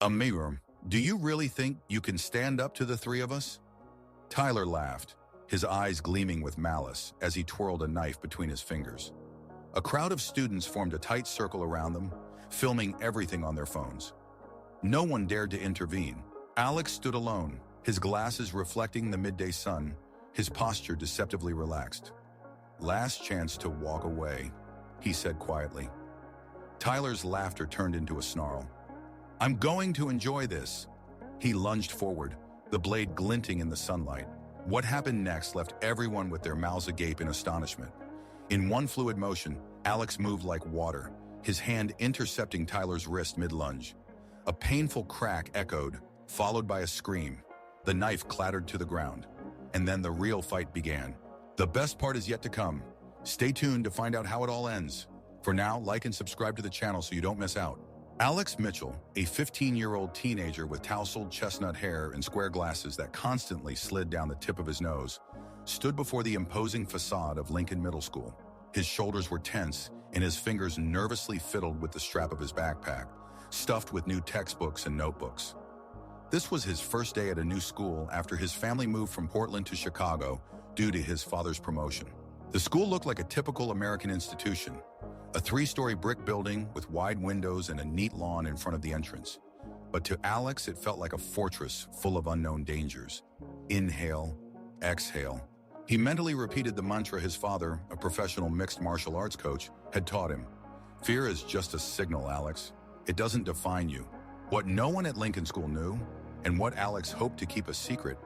Amiram, do you really think you can stand up to the three of us? Tyler laughed, his eyes gleaming with malice as he twirled a knife between his fingers. A crowd of students formed a tight circle around them, filming everything on their phones. No one dared to intervene. Alex stood alone, his glasses reflecting the midday sun, his posture deceptively relaxed. "Last chance to walk away," he said quietly. Tyler's laughter turned into a snarl. "I'm going to enjoy this." He lunged forward, the blade glinting in the sunlight. What happened next left everyone with their mouths agape in astonishment. In one fluid motion, Alex moved like water, his hand intercepting Tyler's wrist mid-lunge. A painful crack echoed, followed by a scream. The knife clattered to the ground. And then the real fight began. The best part is yet to come. Stay tuned to find out how it all ends. For now, like and subscribe to the channel so you don't miss out. Alex Mitchell, a 15-year-old teenager with tousled chestnut hair and square glasses that constantly slid down the tip of his nose, stood before the imposing facade of Lincoln Middle School. His shoulders were tense, and his fingers nervously fiddled with the strap of his backpack, stuffed with new textbooks and notebooks. This was his first day at a new school after his family moved from Portland to Chicago due to his father's promotion. The school looked like a typical American institution, a 3-story brick building with wide windows and a neat lawn in front of the entrance. But to Alex, it felt like a fortress full of unknown dangers. Inhale, exhale. He mentally repeated the mantra his father, a professional mixed martial arts coach, had taught him. Fear is just a signal, Alex. It doesn't define you. What no one at Lincoln School knew, and what Alex hoped to keep a secret,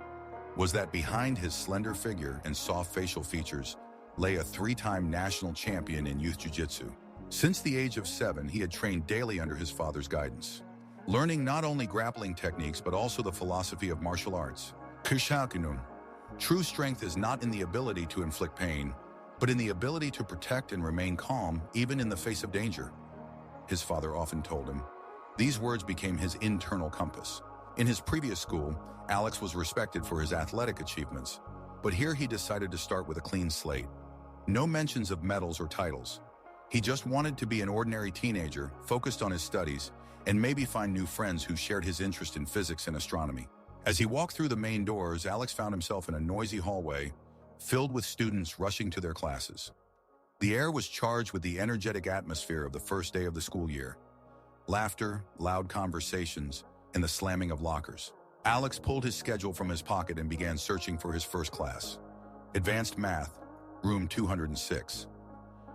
was that behind his slender figure and soft facial features lay a 3-time national champion in youth jiu-jitsu. Since the age of 7, he had trained daily under his father's guidance, learning not only grappling techniques but also the philosophy of martial arts. Kushakunun. True strength is not in the ability to inflict pain, but in the ability to protect and remain calm even in the face of danger, his father often told him. These words became his internal compass. In his previous school, Alex was respected for his athletic achievements, but here he decided to start with a clean slate. No mentions of medals or titles. He just wanted to be an ordinary teenager, focused on his studies, and maybe find new friends who shared his interest in physics and astronomy. As he walked through the main doors, Alex found himself in a noisy hallway, filled with students rushing to their classes. The air was charged with the energetic atmosphere of the first day of the school year. Laughter, loud conversations, and the slamming of lockers. Alex pulled his schedule from his pocket and began searching for his first class. Advanced Math, room 206.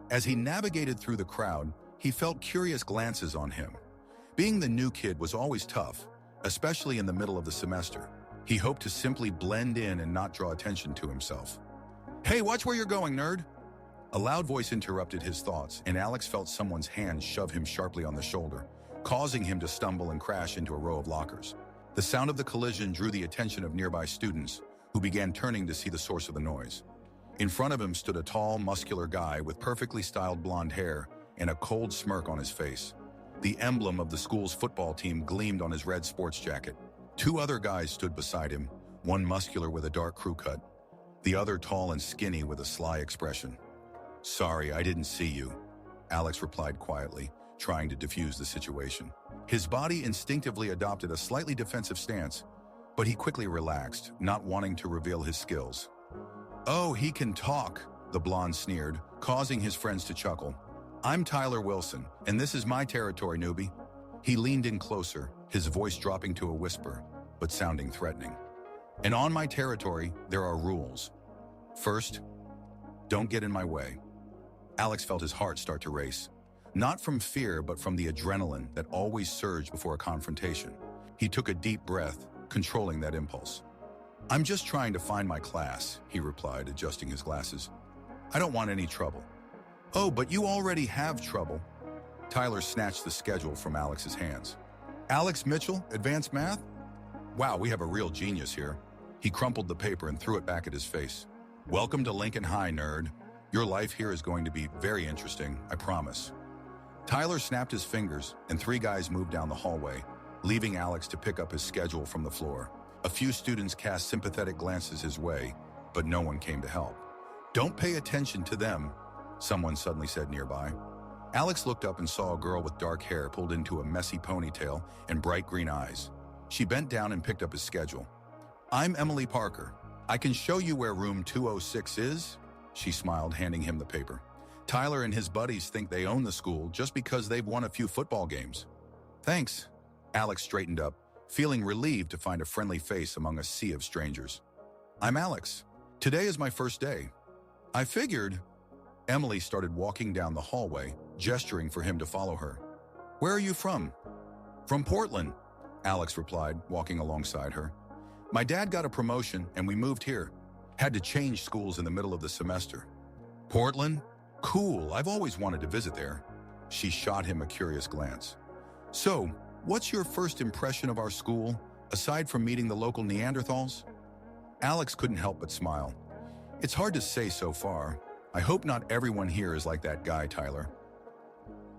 As he navigated through the crowd, he felt curious glances on him. Being the new kid was always tough, especially in the middle of the semester. He hoped to simply blend in and not draw attention to himself. "Hey, watch where you're going, nerd!" A loud voice interrupted his thoughts, and Alex felt someone's hand shove him sharply on the shoulder, causing him to stumble and crash into a row of lockers. The sound of the collision drew the attention of nearby students, who began turning to see the source of the noise. In front of him stood a tall, muscular guy with perfectly styled blonde hair and a cold smirk on his face. The emblem of the school's football team gleamed on his red sports jacket. 2 other guys stood beside him, one muscular with a dark crew cut, the other tall and skinny with a sly expression. "Sorry, I didn't see you," Alex replied quietly, trying to defuse the situation. His body instinctively adopted a slightly defensive stance, but he quickly relaxed, not wanting to reveal his skills. "Oh, he can talk," the blonde sneered, causing his friends to chuckle. "I'm Tyler Wilson, and this is my territory, newbie." He leaned in closer, his voice dropping to a whisper, but sounding threatening. "And on my territory, there are rules. First, don't get in my way." Alex felt his heart start to race. Not from fear, but from the adrenaline that always surged before a confrontation. He took a deep breath, controlling that impulse. "I'm just trying to find my class," he replied, adjusting his glasses. "I don't want any trouble." "Oh, but you already have trouble." Tyler snatched the schedule from Alex's hands. "Alex Mitchell, Advanced Math? Wow, we have a real genius here." He crumpled the paper and threw it back at his face. "Welcome to Lincoln High, nerd. Your life here is going to be very interesting, I promise." Tyler snapped his fingers, and 3 guys moved down the hallway, leaving Alex to pick up his schedule from the floor. A few students cast sympathetic glances his way, but no one came to help. "Don't pay attention to them," someone suddenly said nearby. Alex looked up and saw a girl with dark hair pulled into a messy ponytail and bright green eyes. She bent down and picked up his schedule. "I'm Emily Parker. I can show you where room 206 is," she smiled, handing him the paper. "Tyler and his buddies think they own the school just because they've won a few football games." "Thanks." Alex straightened up, feeling relieved to find a friendly face among a sea of strangers. "I'm Alex. Today is my first day." "I figured." Emily started walking down the hallway, gesturing for him to follow her. "Where are you from?" "From Portland," Alex replied, walking alongside her. "My dad got a promotion and we moved here. Had to change schools in the middle of the semester." "Portland? Cool, I've always wanted to visit there." She shot him a curious glance. "So, what's your first impression of our school, aside from meeting the local Neanderthals?" Alex couldn't help but smile. "It's hard to say so far. I hope not everyone here is like that guy, Tyler."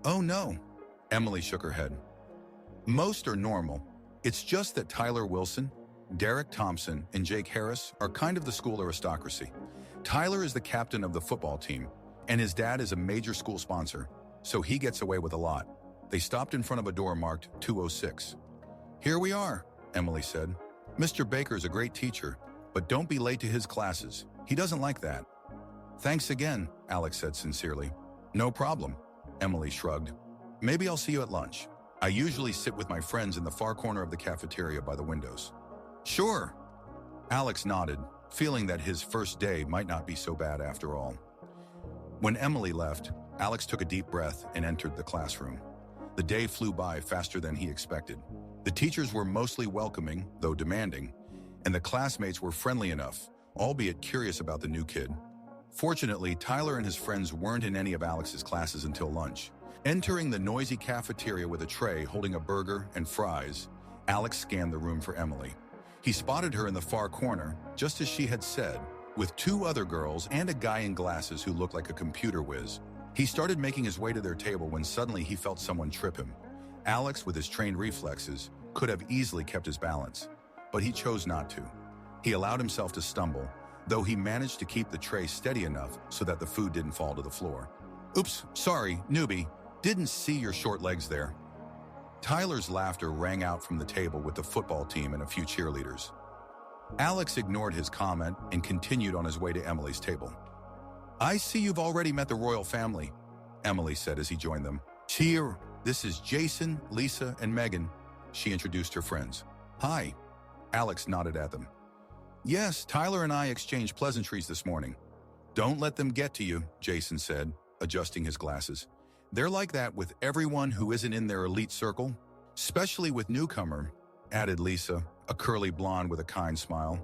"Oh no," Emily shook her head. "Most are normal. It's just that Tyler Wilson, Derek Thompson, and Jake Harris are kind of the school aristocracy. Tyler is the captain of the football team, and his dad is a major school sponsor, so he gets away with a lot." They stopped in front of a door marked 206. "Here we are," Emily said. "Mr. Baker's a great teacher, but don't be late to his classes. He doesn't like that." "Thanks again," Alex said sincerely. "No problem," Emily shrugged. "Maybe I'll see you at lunch. I usually sit with my friends in the far corner of the cafeteria by the windows." "Sure." Alex nodded, feeling that his first day might not be so bad after all. When Emily left, Alex took a deep breath and entered the classroom. The day flew by faster than he expected. The teachers were mostly welcoming, though demanding, and the classmates were friendly enough, albeit curious about the new kid. Fortunately, Tyler and his friends weren't in any of Alex's classes until lunch. Entering the noisy cafeteria with a tray holding a burger and fries, Alex scanned the room for Emily. He spotted her in the far corner, just as she had said, with two other girls and a guy in glasses who looked like a computer whiz. He started making his way to their table when suddenly he felt someone trip him. Alex, with his trained reflexes, could have easily kept his balance, but he chose not to. He allowed himself to stumble, though he managed to keep the tray steady enough so that the food didn't fall to the floor. "Oops, sorry, newbie. Didn't see your short legs there." Tyler's laughter rang out from the table with the football team and a few cheerleaders. Alex ignored his comment and continued on his way to Emily's table. "I see you've already met the royal family," Emily said as he joined them. "Here, this is Jason, Lisa, and Megan," she introduced her friends. "Hi." Alex nodded at them. "Yes, Tyler and I exchanged pleasantries this morning." "Don't let them get to you," Jason said, adjusting his glasses. "They're like that with everyone who isn't in their elite circle, especially with newcomer," added Lisa, a curly blonde with a kind smile.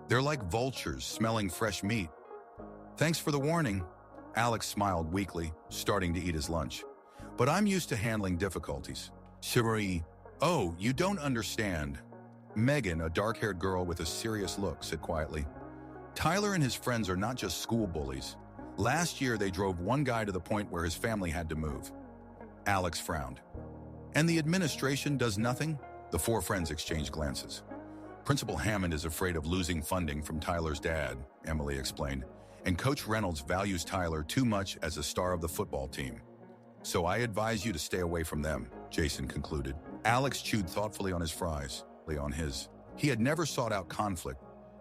"They're like vultures smelling fresh meat." "Thanks for the warning." Alex smiled weakly, starting to eat his lunch. "But I'm used to handling difficulties." "Cherie." "Oh, you don't understand." Megan, a dark-haired girl with a serious look, said quietly. "Tyler and his friends are not just school bullies. Last year, they drove one guy to the point where his family had to move." Alex frowned. "And the administration does nothing?" The four friends exchanged glances. "Principal Hammond is afraid of losing funding from Tyler's dad," Emily explained, "and Coach Reynolds values Tyler too much as a star of the football team. So I advise you to stay away from them," Jason concluded. Alex chewed thoughtfully on his fries. He had never sought out conflict,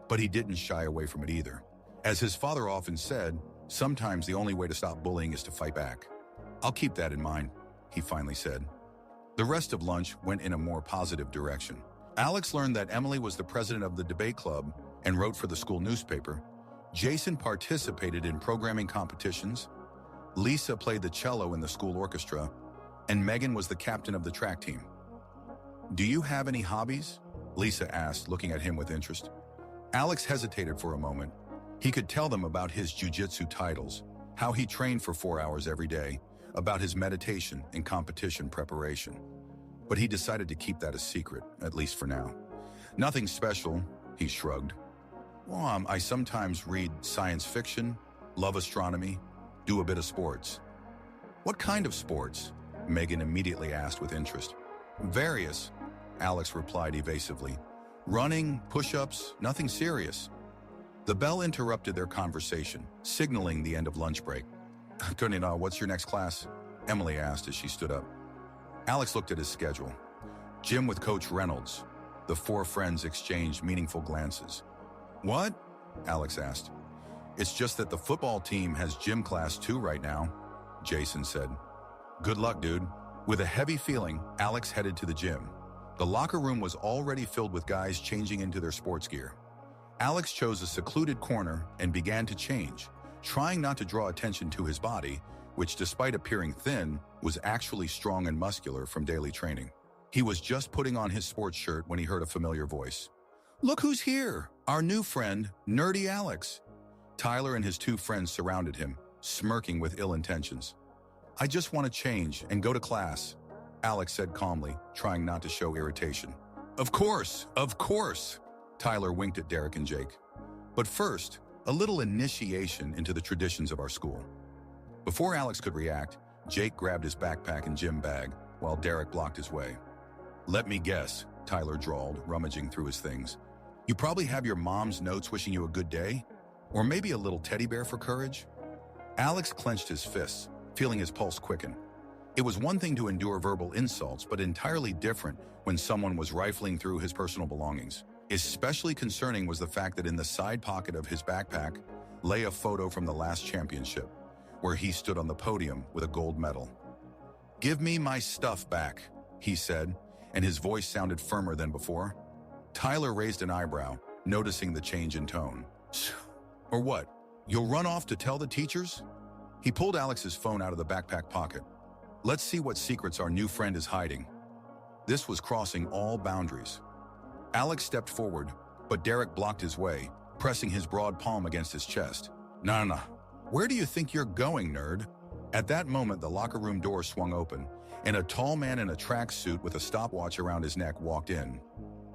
but he didn't shy away from it either. As his father often said, sometimes the only way to stop bullying is to fight back. "I'll keep that in mind," he finally said. The rest of lunch went in a more positive direction. Alex learned that Emily was the president of the debate club and wrote for the school newspaper. Jason participated in programming competitions. Lisa played the cello in the school orchestra, and Megan was the captain of the track team. "Do you have any hobbies?" Lisa asked, looking at him with interest. Alex hesitated for a moment. He could tell them about his jiu-jitsu titles, how he trained for 4 hours every day, about his meditation and competition preparation. But he decided to keep that a secret, at least for now. "Nothing special," he shrugged. "Well, I sometimes read science fiction, love astronomy, do a bit of sports." "What kind of sports?" Megan immediately asked with interest. "Various," Alex replied evasively. "Running, push-ups, nothing serious." The bell interrupted their conversation, signaling the end of lunch break. "What's your next class?" Emily asked as she stood up. Alex looked at his schedule. Gym with Coach Reynolds. The four friends exchanged meaningful glances. What? Alex asked. It's just that the football team has gym class too right now, Jason said. Good luck, dude. With a heavy feeling, Alex headed to the gym. The locker room was already filled with guys changing into their sports gear. Alex chose a secluded corner and began to change, trying not to draw attention to his body, which despite appearing thin, was actually strong and muscular from daily training. He was just putting on his sports shirt when he heard a familiar voice. Look who's here, our new friend, Nerdy Alex. Tyler and his two friends surrounded him, smirking with ill intentions. I just want to change and go to class, Alex said calmly, trying not to show irritation. Of course, Tyler winked at Derek and Jake. But first, a little initiation into the traditions of our school. Before Alex could react, Jake grabbed his backpack and gym bag, while Derek blocked his way. Let me guess, Tyler drawled, rummaging through his things. You probably have your mom's notes wishing you a good day? Or maybe a little teddy bear for courage? Alex clenched his fists, feeling his pulse quicken. It was one thing to endure verbal insults, but entirely different when someone was rifling through his personal belongings. Especially concerning was the fact that in the side pocket of his backpack lay a photo from the last championship, where he stood on the podium with a gold medal. Give me my stuff back, he said, and his voice sounded firmer than before. Tyler raised an eyebrow, noticing the change in tone. Or what? You'll run off to tell the teachers? He pulled Alex's phone out of the backpack pocket. Let's see what secrets our new friend is hiding. This was crossing all boundaries. Alex stepped forward, but Derek blocked his way, pressing his broad palm against his chest. No. Where do you think you're going, nerd? At that moment, the locker room door swung open, and a tall man in a tracksuit with a stopwatch around his neck walked in.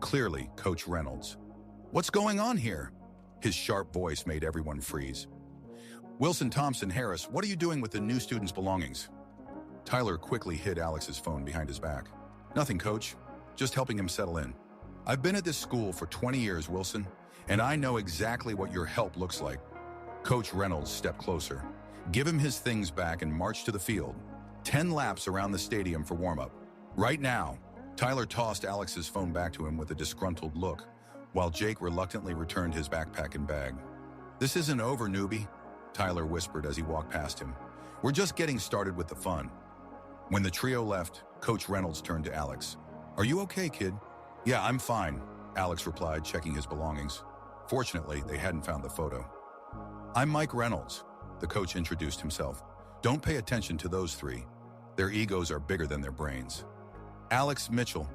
Clearly, Coach Reynolds. What's going on here? His sharp voice made everyone freeze. Wilson Thompson Harris, what are you doing with the new student's belongings? Tyler quickly hid Alex's phone behind his back. Nothing, Coach. Just helping him settle in. I've been at this school for 20 years, Wilson, and I know exactly what your help looks like. Coach Reynolds stepped closer. Give him his things back and march to the field. 10 laps around the stadium for warm-up. Right now. Tyler tossed Alex's phone back to him with a disgruntled look, while Jake reluctantly returned his backpack and bag. This isn't over, newbie, Tyler whispered as he walked past him. We're just getting started with the fun. When the trio left, Coach Reynolds turned to Alex. Are you okay, kid? Yeah, I'm fine, Alex replied, checking his belongings. Fortunately, they hadn't found the photo. I'm Mike Reynolds, the coach introduced himself. Don't pay attention to those three. Their egos are bigger than their brains. Alex Mitchell.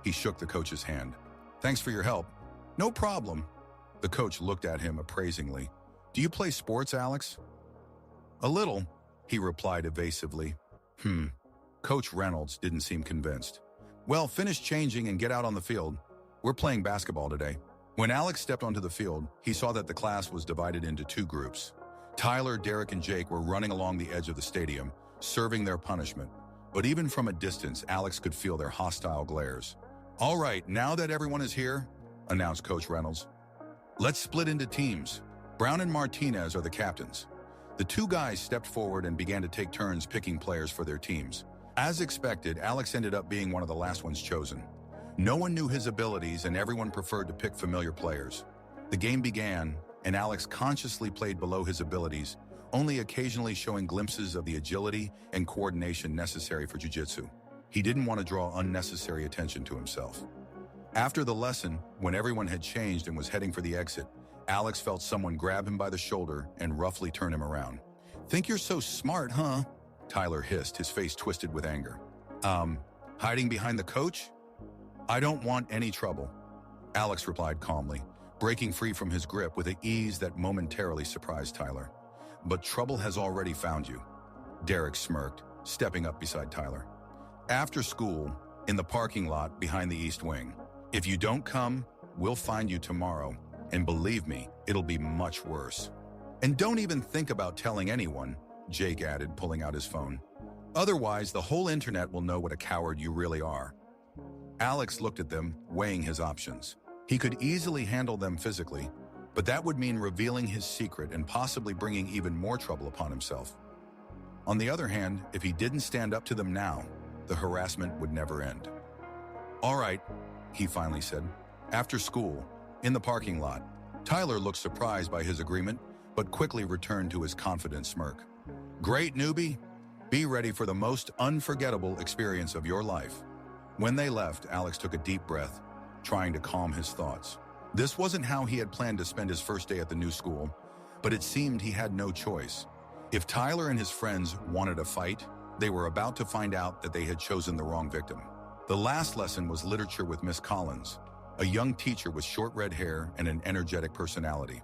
He shook the coach's hand. Thanks for your help. No problem. The coach looked at him appraisingly. Do you play sports, Alex? A little, he replied evasively. Coach Reynolds didn't seem convinced. Well, finish changing and get out on the field. We're playing basketball today. When Alex stepped onto the field, he saw that the class was divided into two groups. Tyler, Derek, and Jake were running along the edge of the stadium, serving their punishment. But even from a distance, Alex could feel their hostile glares. All right, now that everyone is here, announced Coach Reynolds, let's split into teams. Brown and Martinez are the captains. The two guys stepped forward and began to take turns picking players for their teams. As expected, Alex ended up being one of the last ones chosen. No one knew his abilities and everyone preferred to pick familiar players. The game began, and Alex consciously played below his abilities, only occasionally showing glimpses of the agility and coordination necessary for jiu-jitsu. He didn't want to draw unnecessary attention to himself. After the lesson, when everyone had changed and was heading for the exit, Alex felt someone grab him by the shoulder and roughly turn him around. Think you're so smart, huh? Tyler hissed, his face twisted with anger. Hiding behind the coach? I don't want any trouble, Alex replied calmly, breaking free from his grip with an ease that momentarily surprised Tyler. But trouble has already found you, Derek smirked, stepping up beside Tyler. After school, in the parking lot behind the East Wing. If you don't come, we'll find you tomorrow, and believe me, it'll be much worse. And don't even think about telling anyone, Jake added, pulling out his phone. Otherwise, the whole internet will know what a coward you really are. Alex looked at them, weighing his options. He could easily handle them physically, but that would mean revealing his secret and possibly bringing even more trouble upon himself. On the other hand, if he didn't stand up to them now, the harassment would never end. "All right," he finally said. After school, in the parking lot, Tyler looked surprised by his agreement, but quickly returned to his confident smirk. "Great, newbie. Be ready for the most unforgettable experience of your life." When they left, Alex took a deep breath, trying to calm his thoughts. This wasn't how he had planned to spend his first day at the new school, but it seemed he had no choice. If Tyler and his friends wanted a fight, they were about to find out that they had chosen the wrong victim. The last lesson was literature with Miss Collins, a young teacher with short red hair and an energetic personality.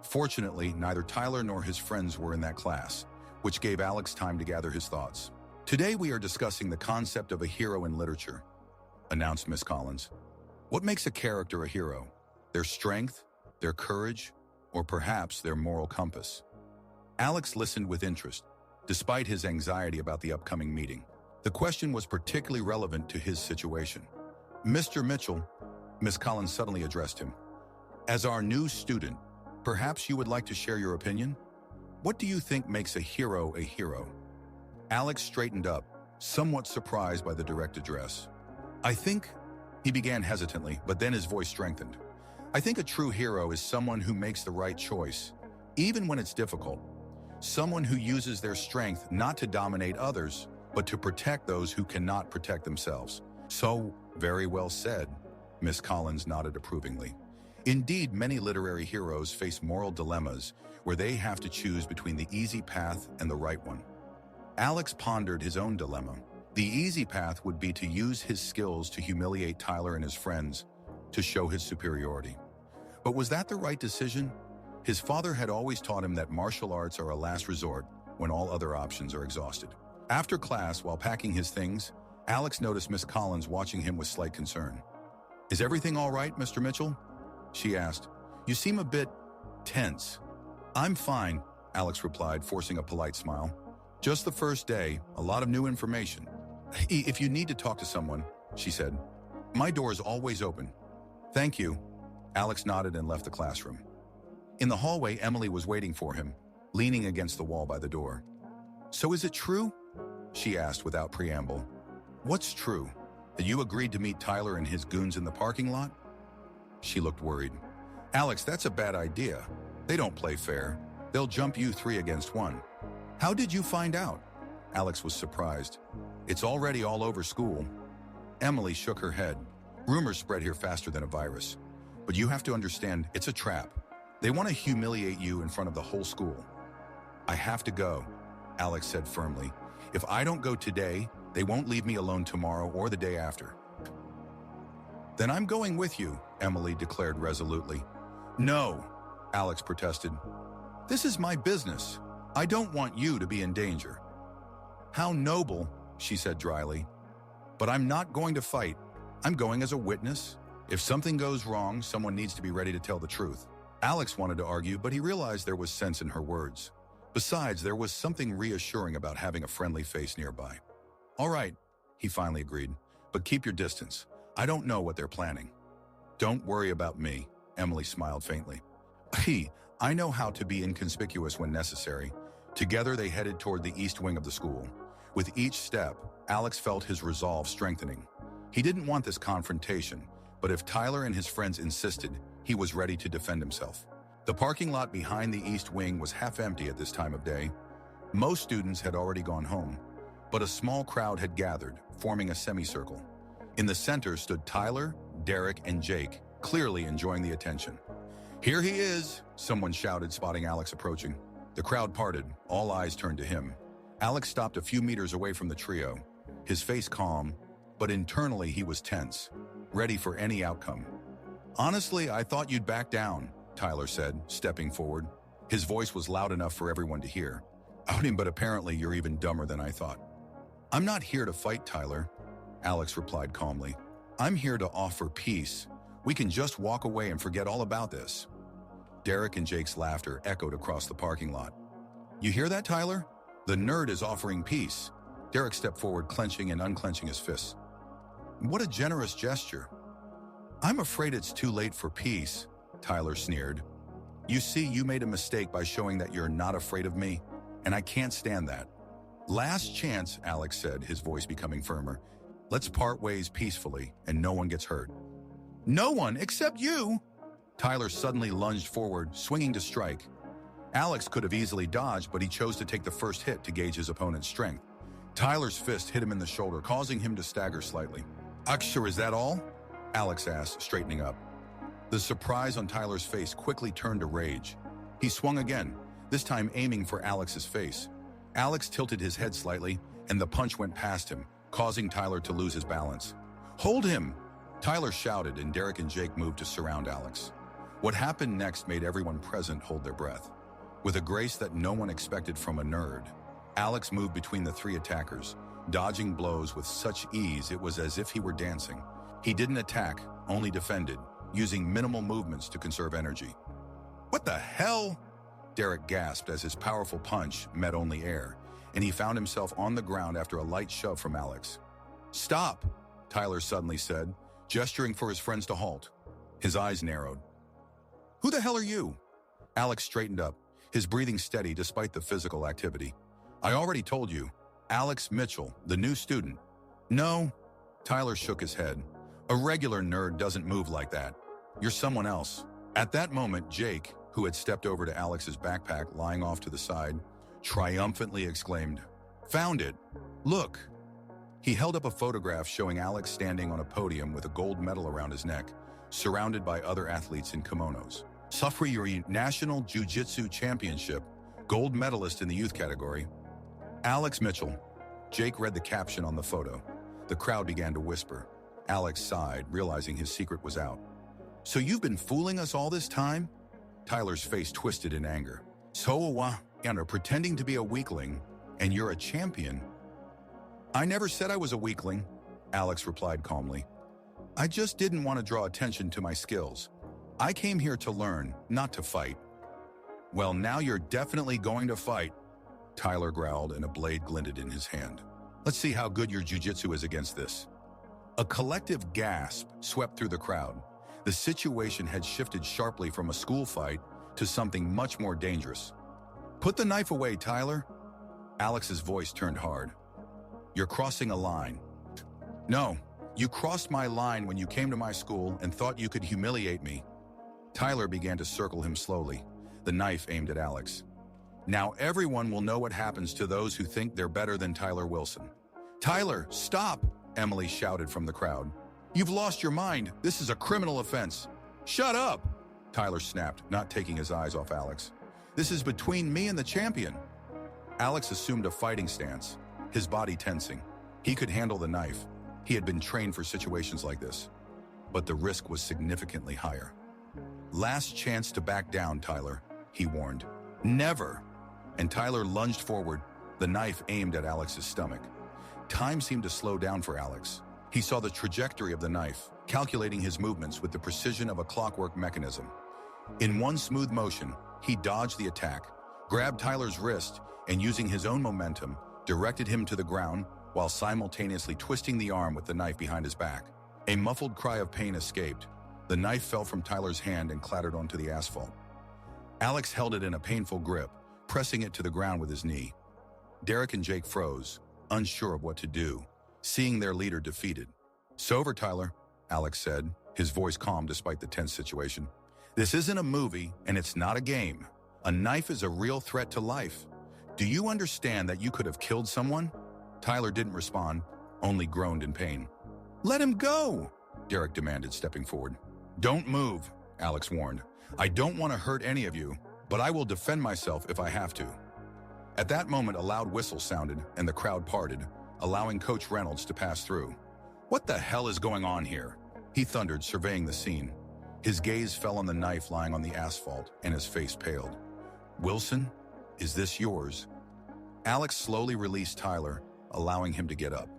Fortunately, neither Tyler nor his friends were in that class, which gave Alex time to gather his thoughts. "Today we are discussing the concept of a hero in literature," announced Miss Collins. "What makes a character a hero? Their strength, their courage, or perhaps their moral compass?" Alex listened with interest, despite his anxiety about the upcoming meeting. The question was particularly relevant to his situation. "Mr. Mitchell," Miss Collins suddenly addressed him, "as our new student, perhaps you would like to share your opinion? What do you think makes a hero a hero?" Alex straightened up, somewhat surprised by the direct address. "I think," he began hesitantly, but then his voice strengthened. "I think a true hero is someone who makes the right choice, even when it's difficult. Someone who uses their strength not to dominate others, but to protect those who cannot protect themselves." "So, very well said," Miss Collins nodded approvingly. "Indeed, many literary heroes face moral dilemmas where they have to choose between the easy path and the right one." Alex pondered his own dilemma. The easy path would be to use his skills to humiliate Tyler and his friends, to show his superiority. But was that the right decision? His father had always taught him that martial arts are a last resort when all other options are exhausted. After class, while packing his things, Alex noticed Miss Collins watching him with slight concern. "Is everything all right, Mr. Mitchell?" she asked. "You seem a bit tense." "I'm fine," Alex replied, forcing a polite smile. "Just the first day, a lot of new information. If you need to talk to someone," she said, "my door is always open." "Thank you." Alex nodded and left the classroom. In the hallway, Emily was waiting for him, leaning against the wall by the door. "So is it true?" she asked without preamble. "What's true? That you agreed to meet Tyler and his goons in the parking lot?" She looked worried. "Alex, that's a bad idea. They don't play fair. They'll jump you 3 against 1. "How did you find out?" Alex was surprised. "It's already all over school." Emily shook her head. "Rumors spread here faster than a virus. But you have to understand, it's a trap. They want to humiliate you in front of the whole school." "I have to go," Alex said firmly. "If I don't go today, they won't leave me alone tomorrow or the day after." "Then I'm going with you," Emily declared resolutely. "No," Alex protested. "This is my business. I don't want you to be in danger." "How noble," she said dryly. "But I'm not going to fight. I'm going as a witness. If something goes wrong, someone needs to be ready to tell the truth." Alex wanted to argue, but he realized there was sense in her words. Besides, there was something reassuring about having a friendly face nearby. "All right," he finally agreed, "but keep your distance. I don't know what they're planning." "Don't worry about me," Emily smiled faintly. "I know how to be inconspicuous when necessary." Together they headed toward the east wing of the school. With each step, Alex felt his resolve strengthening. He didn't want this confrontation, but if Tyler and his friends insisted, he was ready to defend himself. The parking lot behind the east wing was half empty at this time of day. Most students had already gone home, but a small crowd had gathered, forming a semicircle. In the center stood Tyler, Derek, and Jake, clearly enjoying the attention. "Here he is," someone shouted, spotting Alex approaching. The crowd parted, all eyes turned to him. Alex stopped a few meters away from the trio, his face calm, but internally he was tense, ready for any outcome. "Honestly, I thought you'd back down," Tyler said, stepping forward. His voice was loud enough for everyone to hear. But apparently you're even dumber than I thought." "I'm not here to fight, Tyler," Alex replied calmly. "I'm here to offer peace. We can just walk away and forget all about this." Derek and Jake's laughter echoed across the parking lot. "You hear that, Tyler? The nerd is offering peace." Derek stepped forward, clenching and unclenching his fists. "What a generous gesture." "I'm afraid it's too late for peace," Tyler sneered. "You see, you made a mistake by showing that you're not afraid of me, and I can't stand that." Last chance, Alex said, his voice becoming firmer. Let's part ways peacefully and no one gets hurt. No one except you! Tyler suddenly lunged forward, swinging to strike. Alex could have easily dodged, but he chose to take the first hit to gauge his opponent's strength. Tyler's fist hit him in the shoulder, causing him to stagger slightly. Aksher, is that all? Alex asked, straightening up. The surprise on Tyler's face quickly turned to rage. He swung again, this time aiming for Alex's face. Alex tilted his head slightly, and the punch went past him, causing Tyler to lose his balance. Hold him! Tyler shouted, and Derek and Jake moved to surround Alex. What happened next made everyone present hold their breath. With a grace that no one expected from a nerd, Alex moved between the three attackers, dodging blows with such ease it was as if he were dancing. He didn't attack, only defended, using minimal movements to conserve energy. What the hell? Derek gasped as his powerful punch met only air, and he found himself on the ground after a light shove from Alex. Stop, Tyler suddenly said, gesturing for his friends to halt. His eyes narrowed. Who the hell are you? Alex straightened up, his breathing steady despite the physical activity. I already told you, Alex Mitchell, the new student. No, Tyler shook his head. A regular nerd doesn't move like that. You're someone else. At that moment, Jake, who had stepped over to Alex's backpack lying off to the side, triumphantly exclaimed, Found it! Look! He held up a photograph showing Alex standing on a podium with a gold medal around his neck, surrounded by other athletes in kimonos. Sufriyuri National Jiu-Jitsu Championship, gold medalist in the youth category. Alex Mitchell. Jake read the caption on the photo. The crowd began to whisper. Alex sighed, realizing his secret was out. So you've been fooling us all this time? Tyler's face twisted in anger. And pretending to be a weakling, and you're a champion. I never said I was a weakling, Alex replied calmly. I just didn't want to draw attention to my skills. I came here to learn, not to fight. Well, now you're definitely going to fight, Tyler growled, and a blade glinted in his hand. Let's see how good your jiu-jitsu is against this. A collective gasp swept through the crowd. The situation had shifted sharply from a school fight to something much more dangerous. Put the knife away, Tyler. Alex's voice turned hard. You're crossing a line. No, you crossed my line when you came to my school and thought you could humiliate me. Tyler began to circle him slowly, the knife aimed at Alex. Now everyone will know what happens to those who think they're better than Tyler Wilson. Tyler, stop! Emily shouted from the crowd. You've lost your mind. This is a criminal offense. Shut up! Tyler snapped, not taking his eyes off Alex. This is between me and the champion. Alex assumed a fighting stance, his body tensing. He could handle the knife. He had been trained for situations like this. But the risk was significantly higher. Last chance to back down, Tyler, he warned. Never! And Tyler lunged forward, the knife aimed at Alex's stomach. Time seemed to slow down for Alex. He saw the trajectory of the knife, calculating his movements with the precision of a clockwork mechanism. In one smooth motion, he dodged the attack, grabbed Tyler's wrist, and using his own momentum, directed him to the ground while simultaneously twisting the arm with the knife behind his back. A muffled cry of pain escaped. The knife fell from Tyler's hand and clattered onto the asphalt. Alex held it in a painful grip, pressing it to the ground with his knee. Derek and Jake froze, unsure of what to do, seeing their leader defeated. Sober, Tyler, Alex said, his voice calm despite the tense situation. This isn't a movie, and it's not a game. A knife is a real threat to life. Do you understand that you could have killed someone? Tyler didn't respond, only groaned in pain. Let him go, Derek demanded, stepping forward. Don't move, Alex warned. I don't want to hurt any of you, but I will defend myself if I have to. At that moment, a loud whistle sounded, and the crowd parted, allowing Coach Reynolds to pass through. What the hell is going on here? He thundered, surveying the scene. His gaze fell on the knife lying on the asphalt, and his face paled. Wilson, is this yours? Alex slowly released Tyler, allowing him to get up.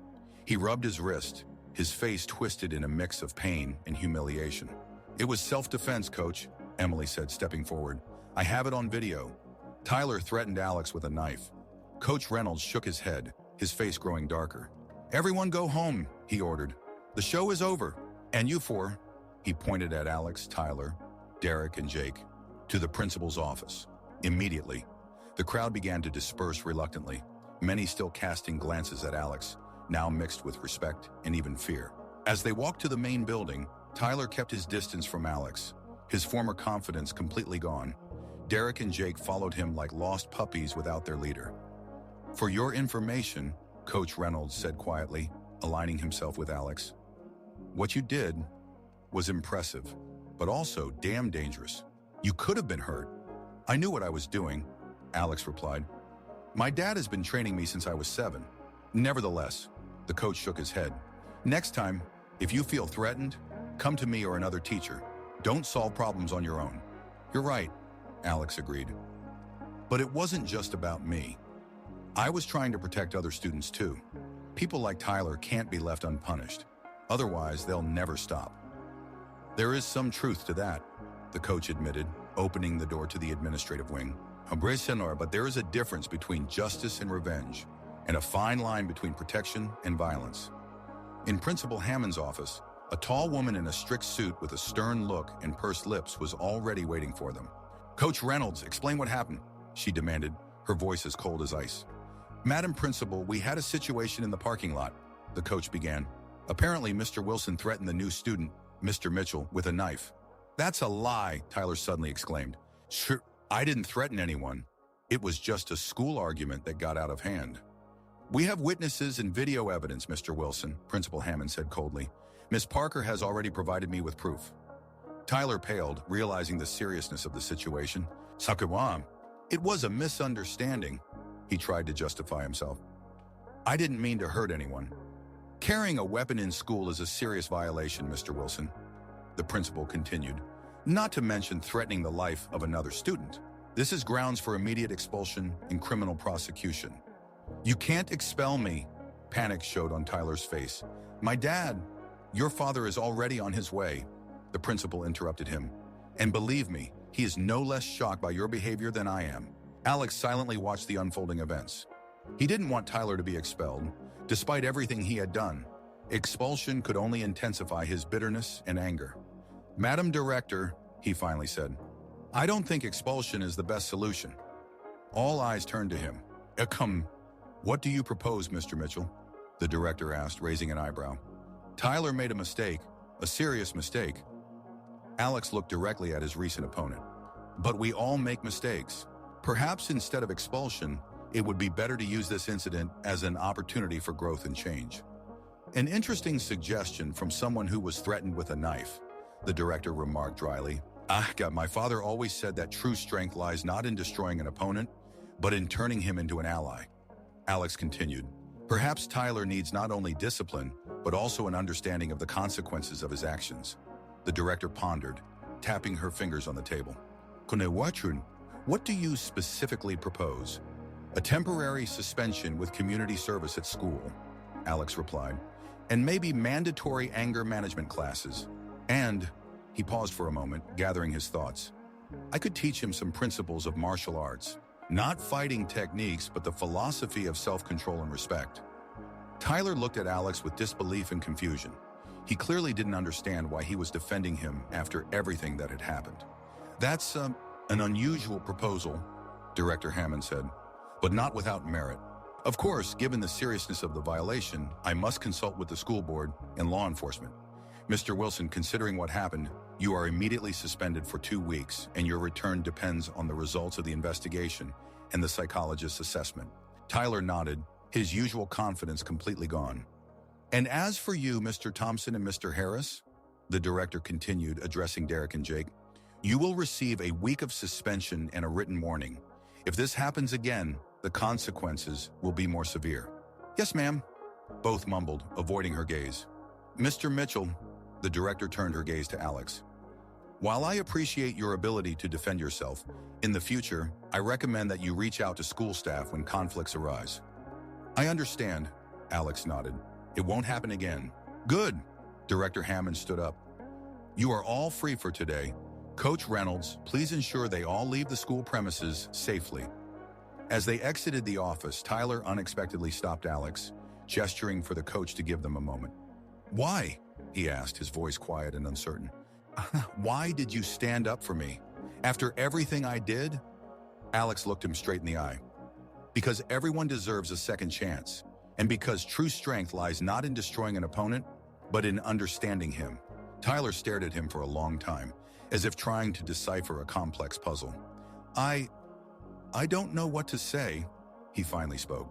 He rubbed his wrist, his face twisted in a mix of pain and humiliation. It was self-defense, Coach, Emily said, stepping forward. I have it on video. Tyler threatened Alex with a knife. Coach Reynolds shook his head, his face growing darker. Everyone go home, he ordered. The show is over. And you four, he pointed at Alex, Tyler, Derek, and Jake, to the principal's office. Immediately, the crowd began to disperse reluctantly. many still casting glances at Alex, now mixed with respect and even fear. As they walked to the main building, Tyler kept his distance from Alex, his former confidence completely gone. Derek and Jake followed him like lost puppies without their leader. "For your information," Coach Reynolds said quietly, aligning himself with Alex, "what you did was impressive, but also damn dangerous. You could have been hurt." "I knew what I was doing," Alex replied. "My dad has been training me since I was 7. Nevertheless," the coach shook his head, "next time, if you feel threatened, come to me or another teacher. Don't solve problems on your own." "You're right," Alex agreed. "But it wasn't just about me. I was trying to protect other students too. People like Tyler can't be left unpunished. Otherwise, they'll never stop." "There is some truth to that," the coach admitted, opening the door to the administrative wing. "But there is a difference between justice and revenge, and a fine line between protection and violence." In Principal Hammond's office, a tall woman in a strict suit with a stern look and pursed lips was already waiting for them. "Coach Reynolds, explain what happened," she demanded, her voice as cold as ice. "Madam Principal, we had a situation in the parking lot," the coach began. "Apparently, Mr. Wilson threatened the new student, Mr. Mitchell, with a knife." "That's a lie," Tyler suddenly exclaimed. "Sure, I didn't threaten anyone. It was just a school argument that got out of hand." "We have witnesses and video evidence, Mr. Wilson," Principal Hammond said coldly. "Miss Parker has already provided me with proof." Tyler paled, realizing the seriousness of the situation. "Sakawam, it was a misunderstanding," he tried to justify himself. "I didn't mean to hurt anyone." "Carrying a weapon in school is a serious violation, Mr. Wilson," the principal continued, "not to mention threatening the life of another student. This is grounds for immediate expulsion and criminal prosecution." "You can't expel me," panic showed on Tyler's face. "My dad, your father is already on his way," the principal interrupted him. "And believe me, he is no less shocked by your behavior than I am." Alex silently watched the unfolding events. He didn't want Tyler to be expelled, despite everything he had done. Expulsion could only intensify his bitterness and anger. "Madam Director," he finally said, "I don't think expulsion is the best solution." All eyes turned to him. What do you propose, Mr. Mitchell?" the director asked, raising an eyebrow. "Tyler made a mistake, a serious mistake." Alex looked directly at his recent opponent. "But we all make mistakes. Perhaps instead of expulsion, it would be better to use this incident as an opportunity for growth and change." "An interesting suggestion from someone who was threatened with a knife," the director remarked dryly. My father always said that true strength lies not in destroying an opponent, but in turning him into an ally." Alex continued, "Perhaps Tyler needs not only discipline, but also an understanding of the consequences of his actions." The director pondered, tapping her fingers on the table. "What do you specifically propose?" "A temporary suspension with community service at school," Alex replied, "and maybe mandatory anger management classes. And," he paused for a moment, gathering his thoughts, "I could teach him some principles of martial arts. Not fighting techniques, but the philosophy of self-control and respect." Tyler looked at Alex with disbelief and confusion. He clearly didn't understand why he was defending him after everything that had happened. "That's an unusual proposal," Director Hammond said, "but not without merit. Of course, given the seriousness of the violation, I must consult with the school board and law enforcement. Mr. Wilson, considering what happened, you are immediately suspended for 2 weeks, and your return depends on the results of the investigation and the psychologist's assessment." Tyler nodded, his usual confidence completely gone. "And as for you, Mr. Thompson and Mr. Harris," the director continued, addressing Derek and Jake, "you will receive a week of suspension and a written warning. If this happens again, the consequences will be more severe." "Yes, ma'am," both mumbled, avoiding her gaze. "Mr. Mitchell," the director turned her gaze to Alex. "While I appreciate your ability to defend yourself, in the future, I recommend that you reach out to school staff when conflicts arise." "I understand," Alex nodded. "It won't happen again." "Good." Director Hammond stood up. "You are all free for today. Coach Reynolds, please ensure they all leave the school premises safely." As they exited the office, Tyler unexpectedly stopped Alex, gesturing for the coach to give them a moment. "Why?" he asked, his voice quiet and uncertain. "Why did you stand up for me? After everything I did?" Alex looked him straight in the eye. because everyone deserves a second chance, and because true strength lies not in destroying an opponent, but in understanding him. Tyler stared at him for a long time, as if trying to decipher a complex puzzle. I don't know what to say, he finally spoke.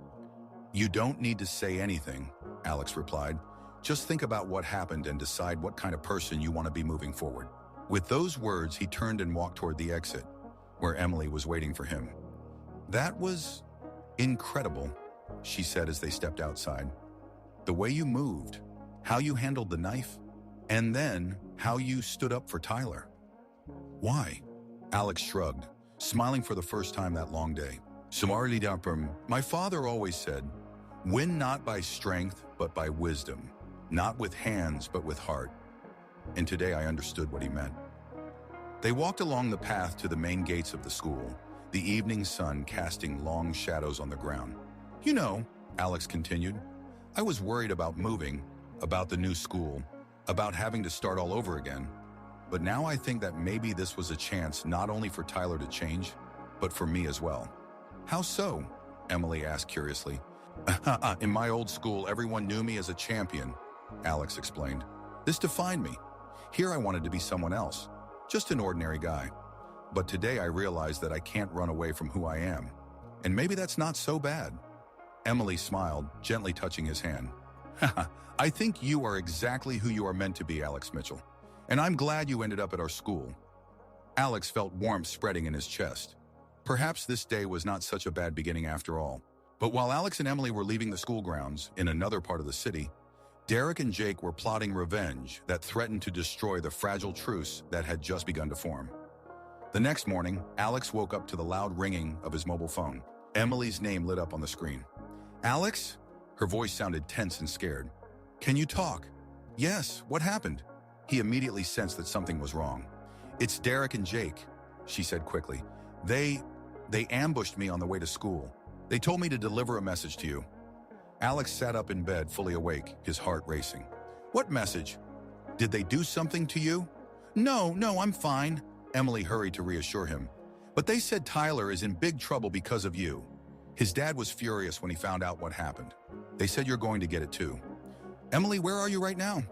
You don't need to say anything, Alex replied. Just think about what happened and decide what kind of person you want to be moving forward. With those words, he turned and walked toward the exit, where Emily was waiting for him. That was incredible, she said as they stepped outside. The way you moved, how you handled the knife, and then how you stood up for Tyler. Why? Alex shrugged, smiling for the first time that long day. My father always said, win not by strength, but by wisdom, not with hands, but with heart. And today I understood what he meant. They walked along the path to the main gates of the school, the evening sun casting long shadows on the ground. You know, Alex continued, I was worried about moving, about the new school, about having to start all over again. But now I think that maybe this was a chance not only for Tyler to change, but for me as well. How so? Emily asked curiously. In my old school, everyone knew me as a champion, Alex explained. This defined me. Here I wanted to be someone else, just an ordinary guy. But today I realized that I can't run away from who I am. And maybe that's not so bad. Emily smiled, gently touching his hand. I think you are exactly who you are meant to be, Alex Mitchell. And I'm glad you ended up at our school. Alex felt warmth spreading in his chest. Perhaps this day was not such a bad beginning after all. But while Alex and Emily were leaving the school grounds in another part of the city, Derek and Jake were plotting revenge that threatened to destroy the fragile truce that had just begun to form. The next morning, Alex woke up to the loud ringing of his mobile phone. Emily's name lit up on the screen. Alex? Her voice sounded tense and scared. Can you talk? Yes, what happened? He immediately sensed that something was wrong. It's Derek and Jake, she said quickly. They ambushed me on the way to school. They told me to deliver a message to you. Alex sat up in bed, fully awake, his heart racing. What message? Did they do something to you? No, I'm fine, Emily hurried to reassure him. But they said Tyler is in big trouble because of you. His dad was furious when he found out what happened. They said you're going to get it too. Emily, where are you right now?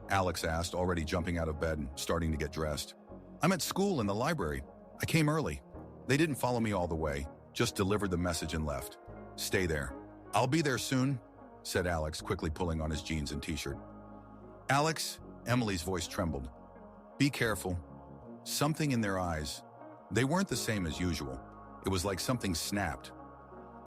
Alex asked, already jumping out of bed and starting to get dressed. I'm at school in the library. I came early. They didn't follow me all the way, just delivered the message and left. Stay there. I'll be there soon, said Alex, quickly pulling on his jeans and t-shirt. Alex, Emily's voice trembled. Be careful. Something in their eyes. They weren't the same as usual. It was like something snapped.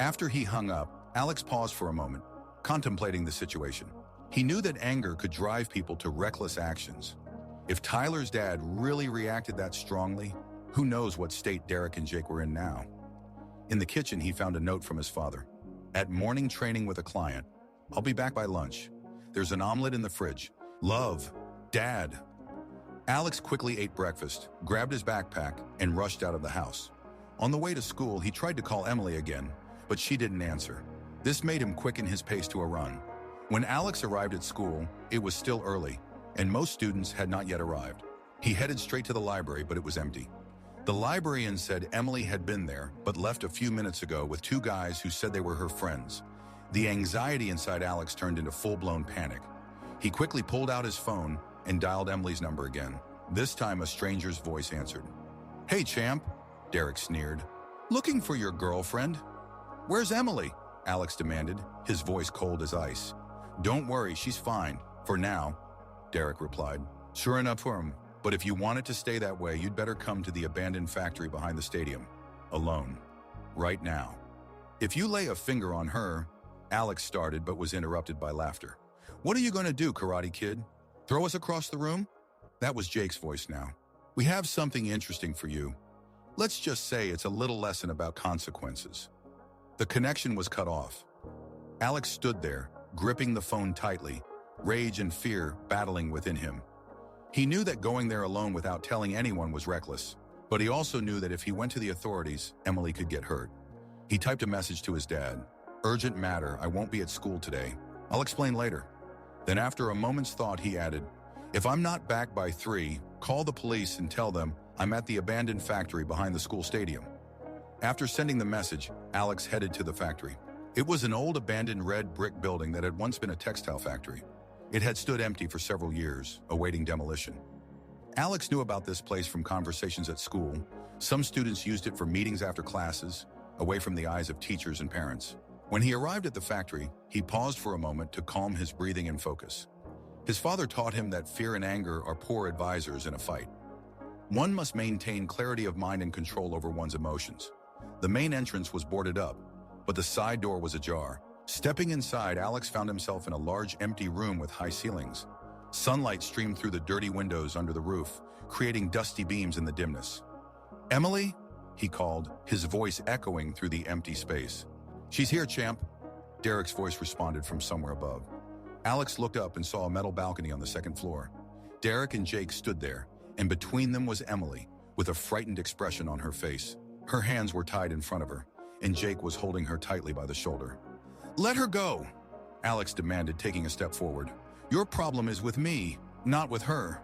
After he hung up, Alex paused for a moment, contemplating the situation. He knew that anger could drive people to reckless actions. If Tyler's dad really reacted that strongly, who knows what state Derek and Jake were in now? In the kitchen, he found a note from his father. At morning training with a client. I'll be back by lunch. There's an omelet in the fridge. Love, Dad. Alex quickly ate breakfast, grabbed his backpack, and rushed out of the house. On the way to school, he tried to call Emily again, but she didn't answer. This made him quicken his pace to a run. When Alex arrived at school, it was still early, and most students had not yet arrived. He headed straight to the library, but it was empty. The librarian said Emily had been there, but left a few minutes ago with two guys who said they were her friends. The anxiety inside Alex turned into full-blown panic. He quickly pulled out his phone and dialed Emily's number again. This time, a stranger's voice answered. Hey, champ, Derek sneered. Looking for your girlfriend? Where's Emily? Alex demanded, his voice cold as ice. Don't worry, she's fine. For now, Derek replied. Sure enough for him. But if you want it to stay that way, you'd better come to the abandoned factory behind the stadium. Alone. Right now. If you lay a finger on her, Alex started but was interrupted by laughter. What are you going to do, Karate Kid? Throw us across the room? That was Jake's voice now. We have something interesting for you. Let's just say it's a little lesson about consequences. The connection was cut off. Alex stood there, gripping the phone tightly, rage and fear battling within him. He knew that going there alone without telling anyone was reckless, but he also knew that if he went to the authorities, Emily could get hurt. He typed a message to his dad. Urgent matter, I won't be at school today. I'll explain later. Then after a moment's thought, he added, if I'm not back by 3, call the police and tell them I'm at the abandoned factory behind the school stadium. After sending the message, Alex headed to the factory. It was an old abandoned red brick building that had once been a textile factory. It had stood empty for several years, awaiting demolition. Alex knew about this place from conversations at school. Some students used it for meetings after classes, away from the eyes of teachers and parents. When he arrived at the factory, he paused for a moment to calm his breathing and focus. His father taught him that fear and anger are poor advisors in a fight. One must maintain clarity of mind and control over one's emotions. The main entrance was boarded up, but the side door was ajar. Stepping inside, Alex found himself in a large empty room with high ceilings. Sunlight streamed through the dirty windows under the roof, creating dusty beams in the dimness. "Emily?" he called, his voice echoing through the empty space. "She's here, champ," Derek's voice responded from somewhere above. Alex looked up and saw a metal balcony on the second floor. Derek and Jake stood there, and between them was Emily, with a frightened expression on her face. Her hands were tied in front of her, and Jake was holding her tightly by the shoulder. "Let her go," Alex demanded, taking a step forward. "Your problem is with me, not with her."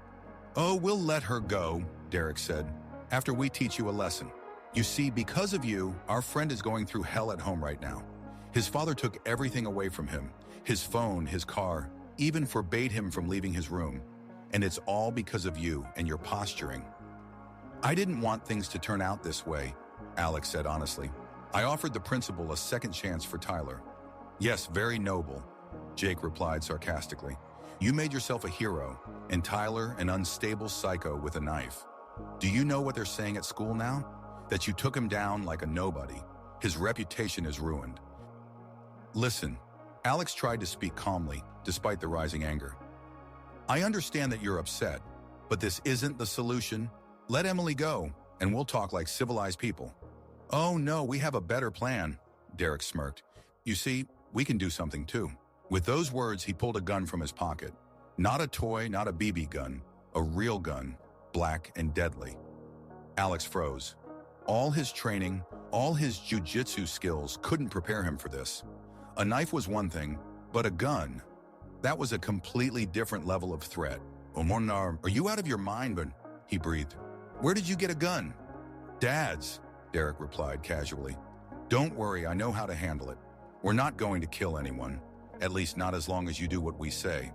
"Oh, we'll let her go," Derek said, "after we teach you a lesson. You see, because of you, our friend is going through hell at home right now. His father took everything away from him, his phone, his car, even forbade him from leaving his room. And it's all because of you and your posturing." "I didn't want things to turn out this way," Alex said honestly. "I offered the principal a second chance for Tyler." "Yes, very noble," Jake replied sarcastically. "You made yourself a hero, and Tyler an unstable psycho with a knife. Do you know what they're saying at school now? That you took him down like a nobody. His reputation is ruined." "Listen," Alex tried to speak calmly, despite the rising anger. "I understand that you're upset, but this isn't the solution. Let Emily go, and we'll talk like civilized people." "Oh no, we have a better plan," Derek smirked. "You see, we can do something too." With those words, he pulled a gun from his pocket. Not a toy, not a BB gun, a real gun, black and deadly. Alex froze. All his training, all his jiu-jitsu skills couldn't prepare him for this. A knife was one thing, but a gun, that was a completely different level of threat. "Are you out of your mind?" he breathed. "Where did you get a gun?" "Dad's," Derek replied casually. "Don't worry, I know how to handle it. We're not going to kill anyone, at least not as long as you do what we say."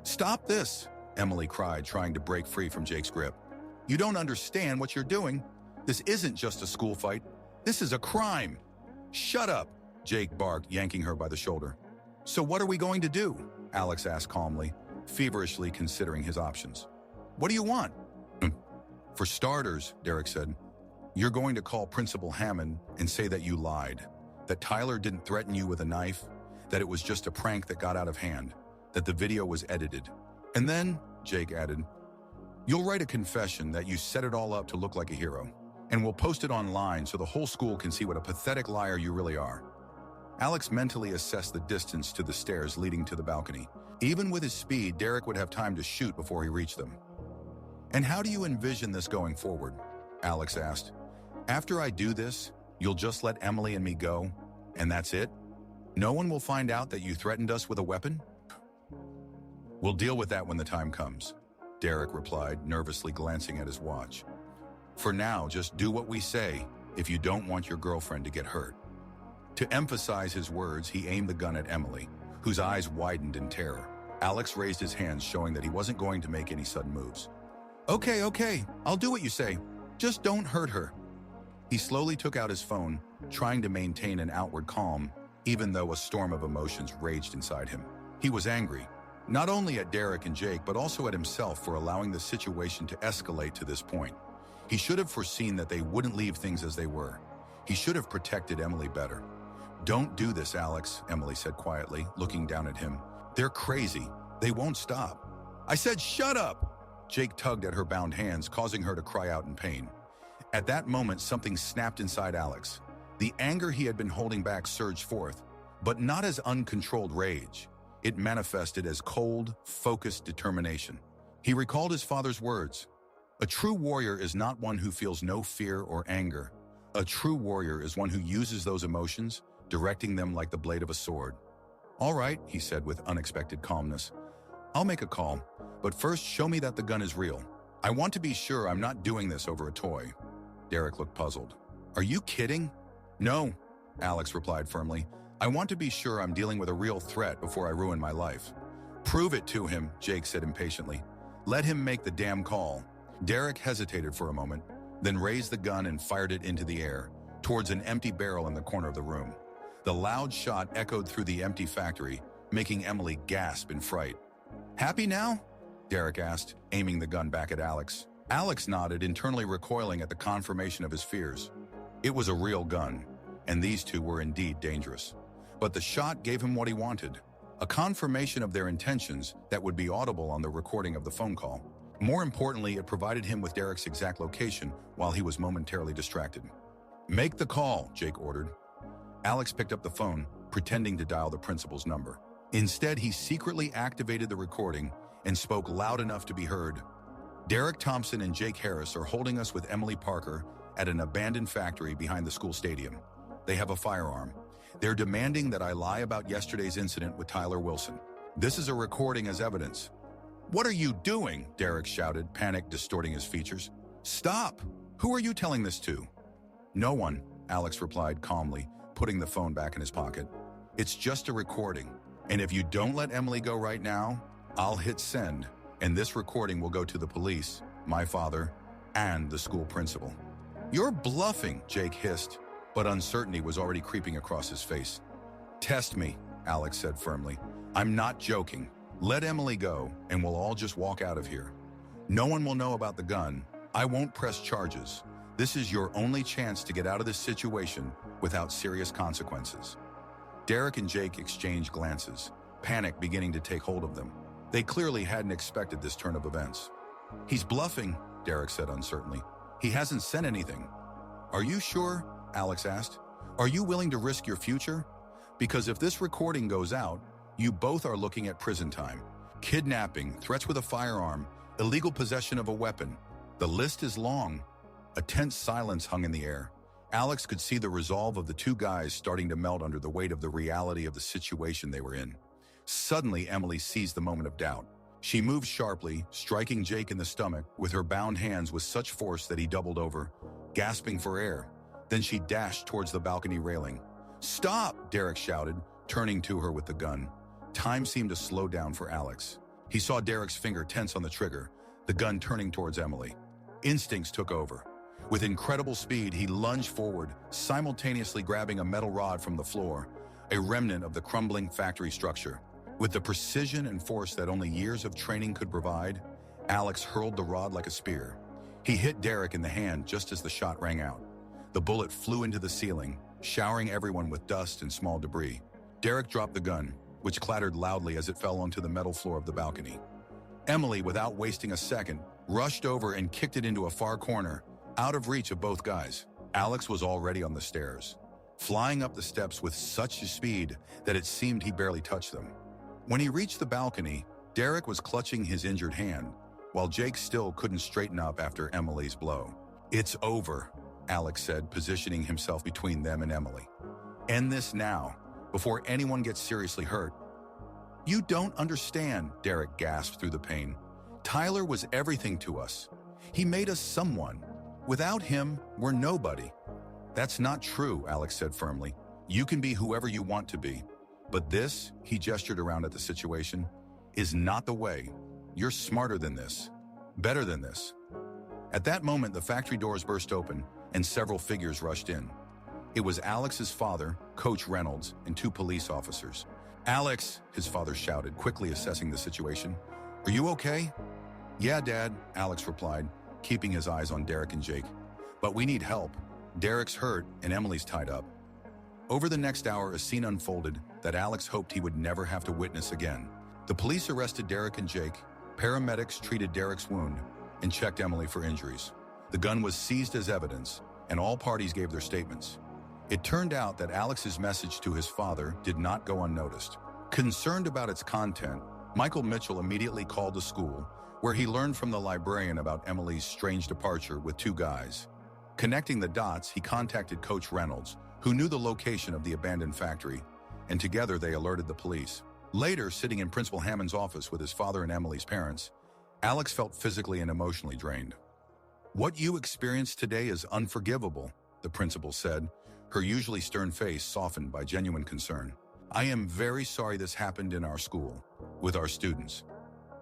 "Stop this," Emily cried, trying to break free from Jake's grip. "You don't understand what you're doing. This isn't just a school fight. This is a crime." "Shut up," Jake barked, yanking her by the shoulder. "So what are we going to do?" Alex asked calmly, feverishly considering his options. "What do you want?" "For starters," Derek said, "you're going to call Principal Hammond and say that you lied, that Tyler didn't threaten you with a knife, that it was just a prank that got out of hand, that the video was edited. And then," Jake added, "you'll write a confession that you set it all up to look like a hero, and we'll post it online so the whole school can see what a pathetic liar you really are." Alex mentally assessed the distance to the stairs leading to the balcony. Even with his speed, Derek would have time to shoot before he reached them. "And how do you envision this going forward?" Alex asked. "After I do this, you'll just let Emily and me go, and that's it? No one will find out that you threatened us with a weapon?" "We'll deal with that when the time comes," Derek replied, nervously glancing at his watch. "For now, just do what we say if you don't want your girlfriend to get hurt." To emphasize his words, he aimed the gun at Emily, whose eyes widened in terror. Alex raised his hands, showing that he wasn't going to make any sudden moves. Okay, I'll do what you say. Just don't hurt her." He slowly took out his phone, trying to maintain an outward calm, even though a storm of emotions raged inside him. He was angry, not only at Derek and Jake, but also at himself for allowing the situation to escalate to this point. He should have foreseen that they wouldn't leave things as they were. He should have protected Emily better. "Don't do this, Alex," Emily said quietly, looking down at him. "They're crazy. They won't stop." "I said shut up!" Jake tugged at her bound hands, causing her to cry out in pain. At that moment, something snapped inside Alex. The anger he had been holding back surged forth, but not as uncontrolled rage. It manifested as cold, focused determination. He recalled his father's words. "A true warrior is not one who feels no fear or anger. A true warrior is one who uses those emotions, directing them like the blade of a sword." "All right," he said with unexpected calmness. "I'll make a call, but first show me that the gun is real. I want to be sure I'm not doing this over a toy." Derek looked puzzled. Are you kidding? No, Alex replied firmly. I want to be sure I'm dealing with a real threat before I ruin my life. Prove it to him, Jake said impatiently. Let him make the damn call. Derek hesitated for a moment, then raised the gun and fired it into the air, towards an empty barrel in the corner of the room. The loud shot echoed through the empty factory, making Emily gasp in fright. Happy now? Derek asked, aiming the gun back at Alex. Alex nodded, internally recoiling at the confirmation of his fears. It was a real gun, and these two were indeed dangerous. But the shot gave him what he wanted, a confirmation of their intentions that would be audible on the recording of the phone call. More importantly, it provided him with Derek's exact location while he was momentarily distracted. Make the call, Jake ordered. Alex picked up the phone, pretending to dial the principal's number. Instead, he secretly activated the recording and spoke loud enough to be heard. Derek Thompson and Jake Harris are holding us with Emily Parker at an abandoned factory behind the school stadium. They have a firearm. They're demanding that I lie about yesterday's incident with Tyler Wilson. This is a recording as evidence. What are you doing? Derek shouted, panic distorting his features. Stop! Who are you telling this to? No one, Alex replied calmly, putting the phone back in his pocket. It's just a recording, and if you don't let Emily go right now, I'll hit send, and this recording will go to the police, my father, and the school principal. You're bluffing, Jake hissed, but uncertainty was already creeping across his face. Test me, Alex said firmly. I'm not joking. Let Emily go, and we'll all just walk out of here. No one will know about the gun. I won't press charges. This is your only chance to get out of this situation without serious consequences. Derek and Jake exchanged glances, panic beginning to take hold of them. They clearly hadn't expected this turn of events. He's bluffing, Derek said uncertainly. He hasn't said anything. Are you sure? Alex asked. Are you willing to risk your future? Because if this recording goes out, you both are looking at prison time. Kidnapping, threats with a firearm, illegal possession of a weapon. The list is long. A tense silence hung in the air. Alex could see the resolve of the two guys starting to melt under the weight of the reality of the situation they were in. Suddenly, Emily seized the moment of doubt. She moved sharply, striking Jake in the stomach with her bound hands with such force that he doubled over, gasping for air. Then she dashed towards the balcony railing. Stop! Derek shouted, turning to her with the gun. Time seemed to slow down for Alex. He saw Derek's finger tense on the trigger, the gun turning towards Emily. Instincts took over. With incredible speed, he lunged forward, simultaneously grabbing a metal rod from the floor, a remnant of the crumbling factory structure. With the precision and force that only years of training could provide, Alex hurled the rod like a spear. He hit Derek in the hand just as the shot rang out. The bullet flew into the ceiling, showering everyone with dust and small debris. Derek dropped the gun, which clattered loudly as it fell onto the metal floor of the balcony. Emily, without wasting a second, rushed over and kicked it into a far corner, out of reach of both guys. Alex was already on the stairs, flying up the steps with such speed that it seemed he barely touched them. When he reached the balcony, Derek was clutching his injured hand, while Jake still couldn't straighten up after Emily's blow. It's over, Alex said, positioning himself between them and Emily. End this now, before anyone gets seriously hurt. You don't understand, Derek gasped through the pain. Tyler was everything to us. He made us someone. Without him, we're nobody. That's not true, Alex said firmly. You can be whoever you want to be. But this, he gestured around at the situation, is not the way. You're smarter than this. Better than this. At that moment, the factory doors burst open and several figures rushed in. It was Alex's father, Coach Reynolds, and two police officers. Alex, his father shouted, quickly assessing the situation. Are you okay? Yeah, Dad, Alex replied, keeping his eyes on Derek and Jake. But we need help. Derek's hurt and Emily's tied up. Over the next hour, a scene unfolded that Alex hoped he would never have to witness again. The police arrested Derek and Jake, paramedics treated Derek's wound, and checked Emily for injuries. The gun was seized as evidence, and all parties gave their statements. It turned out that Alex's message to his father did not go unnoticed. Concerned about its content, Michael Mitchell immediately called the school, where he learned from the librarian about Emily's strange departure with two guys. Connecting the dots, he contacted Coach Reynolds, who knew the location of the abandoned factory, and together they alerted the police. Later, sitting in Principal Hammond's office with his father and Emily's parents, Alex felt physically and emotionally drained. What you experienced today is unforgivable, the principal said, her usually stern face softened by genuine concern. I am very sorry this happened in our school, with our students.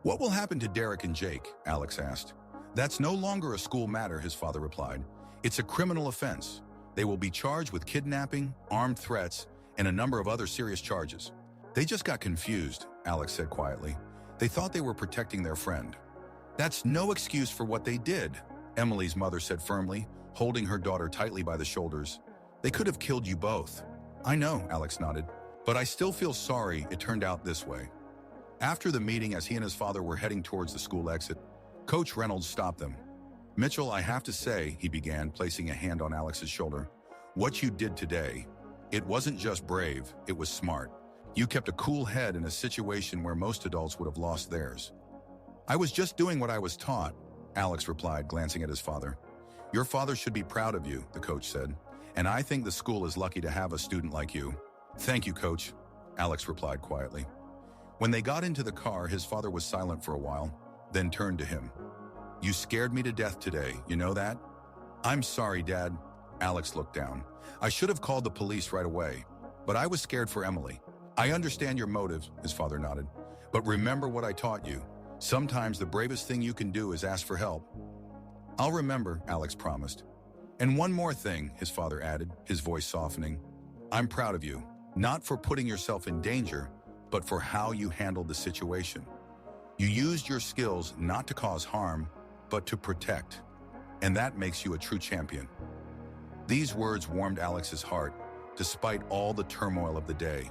What will happen to Derek and Jake? Alex asked. That's no longer a school matter, his father replied. It's a criminal offense. They will be charged with kidnapping, armed threats, and a number of other serious charges. They just got confused, Alex said quietly. They thought they were protecting their friend. That's no excuse for what they did, Emily's mother said firmly, holding her daughter tightly by the shoulders. They could have killed you both. I know, Alex nodded, but I still feel sorry it turned out this way. After the meeting, as he and his father were heading towards the school exit, Coach Reynolds stopped them. Mitchell, I have to say, he began, placing a hand on Alex's shoulder, what you did today, it wasn't just brave, it was smart. You kept a cool head in a situation where most adults would have lost theirs. I was just doing what I was taught, Alex replied, glancing at his father. Your father should be proud of you, the coach said, and I think the school is lucky to have a student like you. Thank you, Coach, Alex replied quietly. When they got into the car, his father was silent for a while, then turned to him. You scared me to death today, you know that? I'm sorry, Dad. Alex looked down. I should have called the police right away, but I was scared for Emily. I understand your motives, his father nodded, but remember what I taught you. Sometimes the bravest thing you can do is ask for help. I'll remember, Alex promised. And one more thing, his father added, his voice softening. I'm proud of you, not for putting yourself in danger, but for how you handled the situation. You used your skills not to cause harm, but to protect. And that makes you a true champion. These words warmed Alex's heart, despite all the turmoil of the day.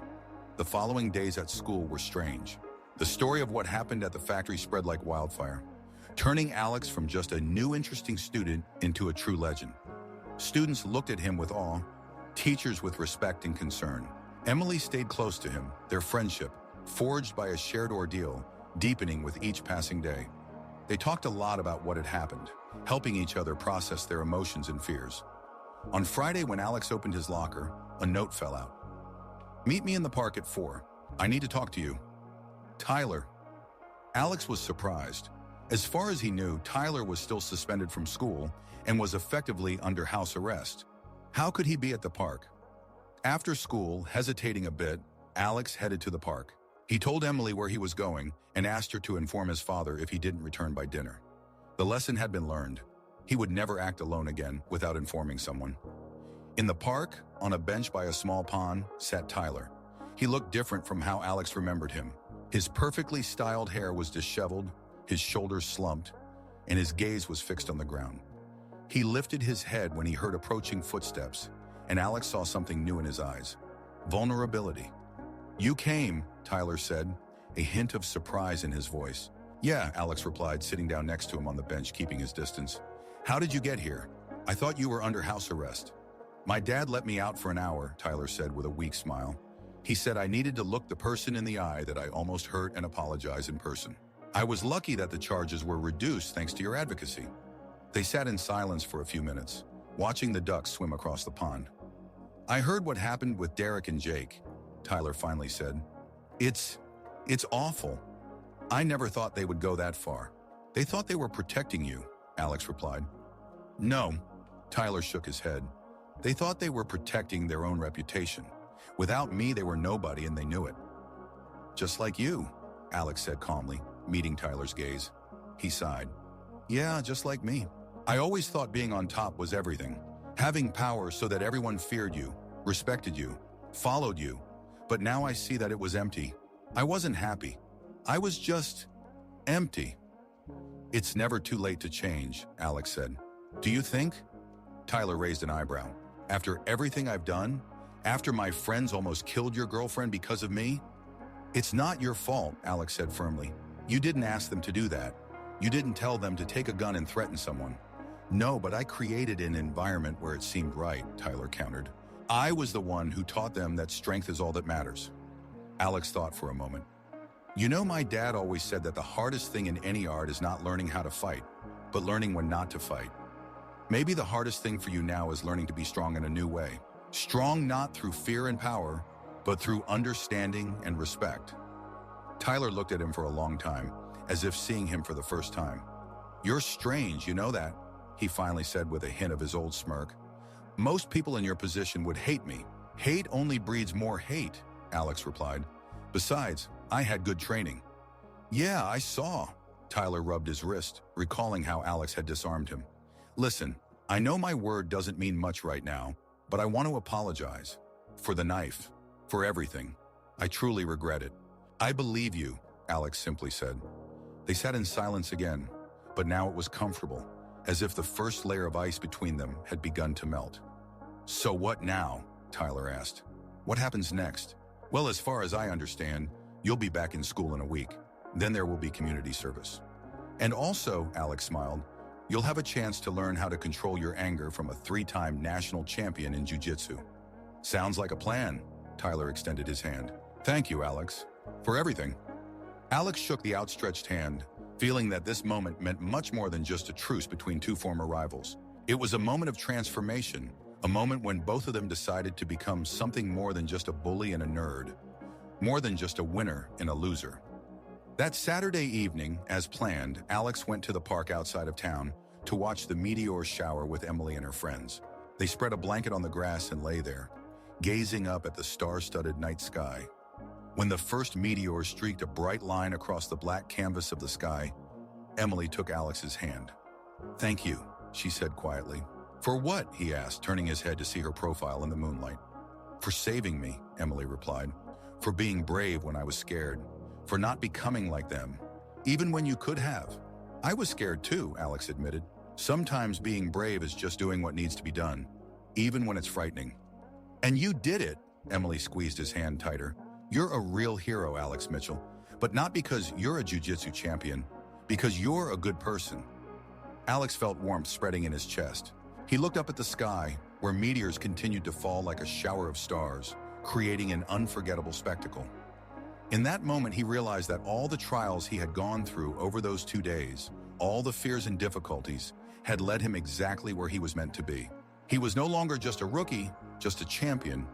The following days at school were strange. The story of what happened at the factory spread like wildfire, turning Alex from just a new interesting student into a true legend. Students looked at him with awe, teachers with respect and concern. Emily stayed close to him, their friendship, forged by a shared ordeal, deepening with each passing day. They talked a lot about what had happened, helping each other process their emotions and fears. On Friday, when Alex opened his locker, a note fell out. Meet me in the park at 4. I need to talk to you. Tyler. Alex was surprised. As far as he knew, Tyler was still suspended from school and was effectively under house arrest. How could he be at the park? After school, hesitating a bit, Alex headed to the park. He told Emily where he was going and asked her to inform his father if he didn't return by dinner. The lesson had been learned. He would never act alone again without informing someone. In the park, on a bench by a small pond, sat Tyler. He looked different from how Alex remembered him. His perfectly styled hair was disheveled, his shoulders slumped, and his gaze was fixed on the ground. He lifted his head when he heard approaching footsteps, and Alex saw something new in his eyes. Vulnerability. You came, Tyler said, a hint of surprise in his voice. Yeah, Alex replied, sitting down next to him on the bench, keeping his distance. How did you get here? I thought you were under house arrest. My dad let me out for an hour, Tyler said with a weak smile. He said I needed to look the person in the eye that I almost hurt and apologize in person. I was lucky that the charges were reduced thanks to your advocacy. They sat in silence for a few minutes, watching the ducks swim across the pond. I heard what happened with Derek and Jake, Tyler finally said. It's awful. I never thought they would go that far. They thought they were protecting you, Alex replied. No, Tyler shook his head. They thought they were protecting their own reputation. Without me, they were nobody and they knew it. Just like you, Alex said calmly, meeting Tyler's gaze. He sighed. Yeah, just like me. I always thought being on top was everything. Having power so that everyone feared you, respected you, followed you. But now I see that it was empty. I wasn't happy. I was just empty. It's never too late to change, Alex said. Do you think? Tyler raised an eyebrow. After everything I've done? After my friends almost killed your girlfriend because of me? It's not your fault, Alex said firmly. You didn't ask them to do that. You didn't tell them to take a gun and threaten someone. No, but I created an environment where it seemed right, Tyler countered. I was the one who taught them that strength is all that matters. Alex thought for a moment. You know, my dad always said that the hardest thing in any art is not learning how to fight, but learning when not to fight. Maybe the hardest thing for you now is learning to be strong in a new way. Strong not through fear and power, but through understanding and respect. Tyler looked at him for a long time, as if seeing him for the first time. You're strange, you know that, he finally said with a hint of his old smirk. Most people in your position would hate me. Hate only breeds more hate, Alex replied. Besides, I had good training. Yeah, I saw. Tyler rubbed his wrist, recalling how Alex had disarmed him. Listen, I know my word doesn't mean much right now, but I want to apologize. For the knife. For everything. I truly regret it. I believe you, Alex simply said. They sat in silence again, but now it was comfortable, as if the first layer of ice between them had begun to melt. So what now? Tyler asked. What happens next? Well, as far as I understand, you'll be back in school in a week. Then there will be community service. And also, Alex smiled, you'll have a chance to learn how to control your anger from a 3-time national champion in jiu-jitsu. Sounds like a plan. Tyler extended his hand. Thank you, Alex, for everything. Alex shook the outstretched hand, feeling that this moment meant much more than just a truce between two former rivals. It was a moment of transformation, a moment when both of them decided to become something more than just a bully and a nerd, more than just a winner and a loser. That Saturday evening, as planned, Alex went to the park outside of town to watch the meteor shower with Emily and her friends. They spread a blanket on the grass and lay there, gazing up at the star-studded night sky. When the first meteor streaked a bright line across the black canvas of the sky, Emily took Alex's hand. Thank you, she said quietly. For what? He asked, turning his head to see her profile in the moonlight. For saving me, Emily replied. For being brave when I was scared. For not becoming like them, even when you could have. I was scared too, Alex admitted. Sometimes being brave is just doing what needs to be done, even when it's frightening. And you did it, Emily squeezed his hand tighter. You're a real hero, Alex Mitchell, but not because you're a jiu-jitsu champion, because you're a good person. Alex felt warmth spreading in his chest. He looked up at the sky, where meteors continued to fall like a shower of stars, creating an unforgettable spectacle. In that moment, he realized that all the trials he had gone through over those 2 days, all the fears and difficulties, had led him exactly where he was meant to be. He was no longer just a rookie, just a champion,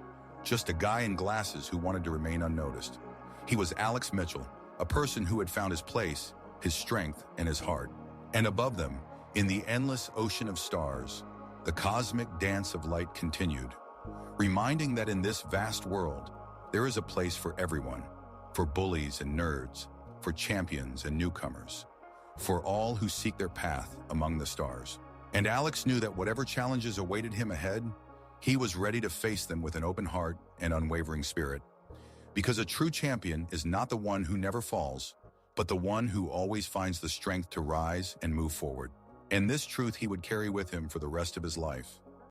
just a guy in glasses who wanted to remain unnoticed. He was Alex Mitchell, a person who had found his place, his strength, and his heart. And above them, in the endless ocean of stars, the cosmic dance of light continued, reminding that in this vast world, there is a place for everyone, for bullies and nerds, for champions and newcomers, for all who seek their path among the stars. And Alex knew that whatever challenges awaited him ahead, he was ready to face them with an open heart and unwavering spirit. Because a true champion is not the one who never falls, but the one who always finds the strength to rise and move forward. And this truth he would carry with him for the rest of his life.